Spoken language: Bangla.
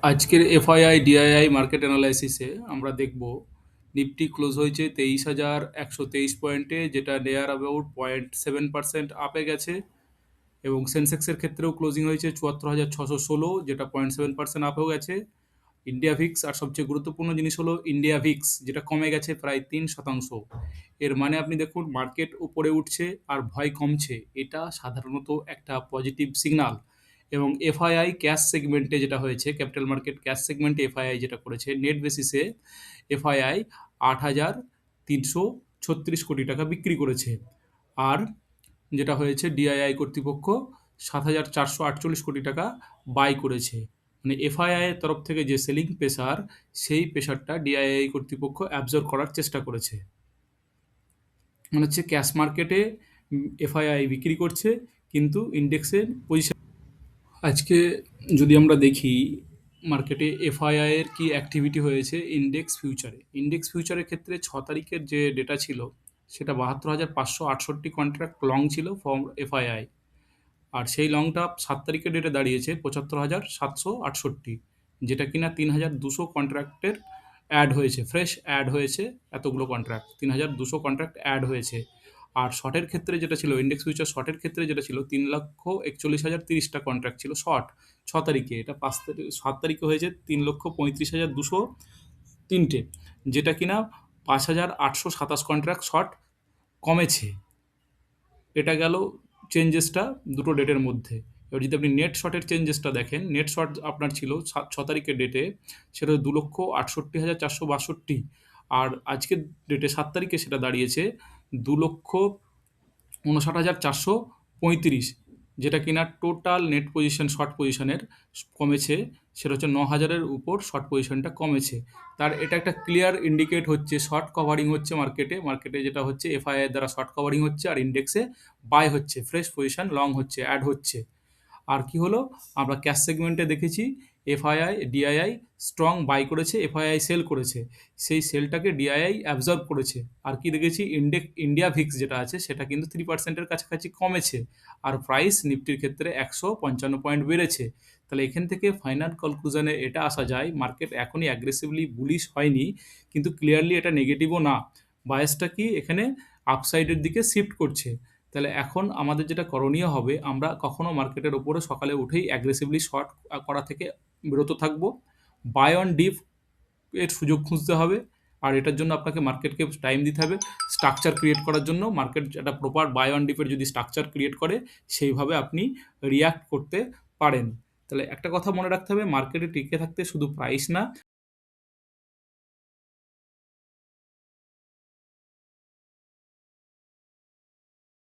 আজকের এফআইআই ডিআইআই মার্কেট অ্যানালাইসিসে আমরা দেখব নিফটি ক্লোজ হয়েছে 23,123 পয়েন্টে, যেটা নেয়ার অ্যাবাউট 0.7% আপে গেছে। এবং সেন্সেক্সের ক্ষেত্রেও ক্লোজিং হয়েছে 74,616, যেটা 0.7% আপেও গেছে। ইন্ডিয়া ভিক্স, আর সবচেয়ে গুরুত্বপূর্ণ জিনিস হলো ইন্ডিয়া ভিক্স, যেটা কমে গেছে প্রায় 3%। এর মানে আপনি দেখুন মার্কেট উপরে উঠছে আর ভয় কমছে, এটা সাধারণত একটা পজিটিভ সিগনাল। এবং এফআইআই ক্যাশ সেগমেন্টে যেটা হয়েছে, ক্যাপিটাল মার্কেট ক্যাশ সেগমেন্টে এফআইআই যেটা করেছে নেট বেসিসে, এফআইআই 8,336 কোটি টাকা বিক্রি করেছে। আর যেটা হয়েছে ডিআইআই কর্তৃপক্ষ 7,448 কোটি টাকা বাই করেছে। মানে এফআইআই এর তরফ থেকে যে সেলিং প্রেসার, সেই প্রেসারটা ডিআইআই কর্তৃপক্ষ অ্যাবজর্ব করার চেষ্টা করেছে। মানে হচ্ছে ক্যাশ মার্কেটে এফআইআই বিক্রি করছে, কিন্তু ইন্ডেক্সের পজিশন। আজকে যদি আমরা দেখি মার্কেটে এফআইআই এর কি অ্যাক্টিভিটি হয়েছে ইন্ডেক্স ফিউচারের ক্ষেত্রে 6 তারিখের যে ডেটা ছিল, সেটা 72,568 কন্ট্রাক্ট লং ছিল ফ্রম এফআইআই। আর সেই লংটা 7 তারিখের ডেটে দাঁড়িয়েছে 75,768, যেটা কিনা 3,200 কন্ট্রাক্টের অ্যাড হয়েছে, ফ্রেশ অ্যাড হয়েছে। এতগুলো কন্ট্রাক্ট 3,200 কন্ট্রাক্ট অ্যাড হয়েছে। আর শর্টের ক্ষেত্রে যেটা ছিল, ইন্ডেক্স ফিউচার শর্টের ক্ষেত্রে যেটা ছিল, 3,41,030টা কন্ট্রাক্ট ছিল শর্ট 6 তারিখে। এটা 7 তারিখে হয়েছে 3,35,203টে, যেটা কিনা 5,827 কন্ট্রাক্ট শর্ট কমেছে। এটা গেল চেঞ্জেসটা দুটো ডেটের মধ্যে। এবার যদি আপনি নেট শর্টের চেঞ্জেসটা দেখেন, নেট শর্ট আপনার ছিল 6 তারিখের ডেটে, সেটা 2,68,462। আর আজকের ডেটে 7 তারিখে সেটা দাঁড়িয়েছে 2,59,435, যেটা কিনা টোটাল নেট পজিশন শর্ট পজিশনের কমেছে। সেটা হচ্ছে 9,000-এর উপর শর্ট পজিশনটা কমেছে। তার এটা একটা ক্লিয়ার ইন্ডিকেট হচ্ছে শর্ট কভারিং হচ্ছে মার্কেটে যেটা হচ্ছে এফআইআই দ্বারা শর্ট কভারিং হচ্ছে, আর ইন্ডেক্সে বাই হচ্ছে, ফ্রেশ পজিশন লং হচ্ছে, অ্যাড হচ্ছে। আর কি হলো, আমরা ক্যাশ সেগমেন্টে দেখেছি এফআইআই ডিআইআই স্ট্রং বাই করেছে, এফআইআই সেল করেছে, সেই সেলটাকে ডিআইআই অ্যাবজর্ব করেছে। আর কি দেখেছি, ইন্ডিয়া ভিক্স যেটা আছে সেটা কিন্তু 3%-এর কাছাকাছি কমেছে। আর প্রাইস নিফটির ক্ষেত্রে 155 পয়েন্ট বেড়েছে। তাহলে এখান থেকে ফাইনাল কনক্লুশনে এটা আসা যায়, মার্কেট এখনই অ্যাগ্রেসিভলি বুলিশ হয়নি, কিন্তু ক্লিয়ারলি এটা নেগেটিভও না। বায়াসটা কি এখানে আপসাইডের দিকে শিফট করছে। তাহলে এখন আমাদের যেটা করণীয় হবে, আমরা কখনো মার্কেটের ওপরে সকালে উঠেই অ্যাগ্রেসিভলি শর্ট করা থেকে বিরত থাকবো। বাই অন ডিপ এর সুযোগ খুঁজতে হবে। আর এটার জন্য আপনাকে মার্কেটকে টাইম দিতে হবে স্ট্রাকচার ক্রিয়েট করার জন্য। মার্কেট একটা প্রপার বাই অন ডিপের যদি স্ট্রাকচার ক্রিয়েট করে, সেইভাবে আপনি রিয়াক্ট করতে পারেন। তাহলে একটা কথা মনে রাখতে হবে, মার্কেটে টিকে থাকতে শুধু প্রাইস না,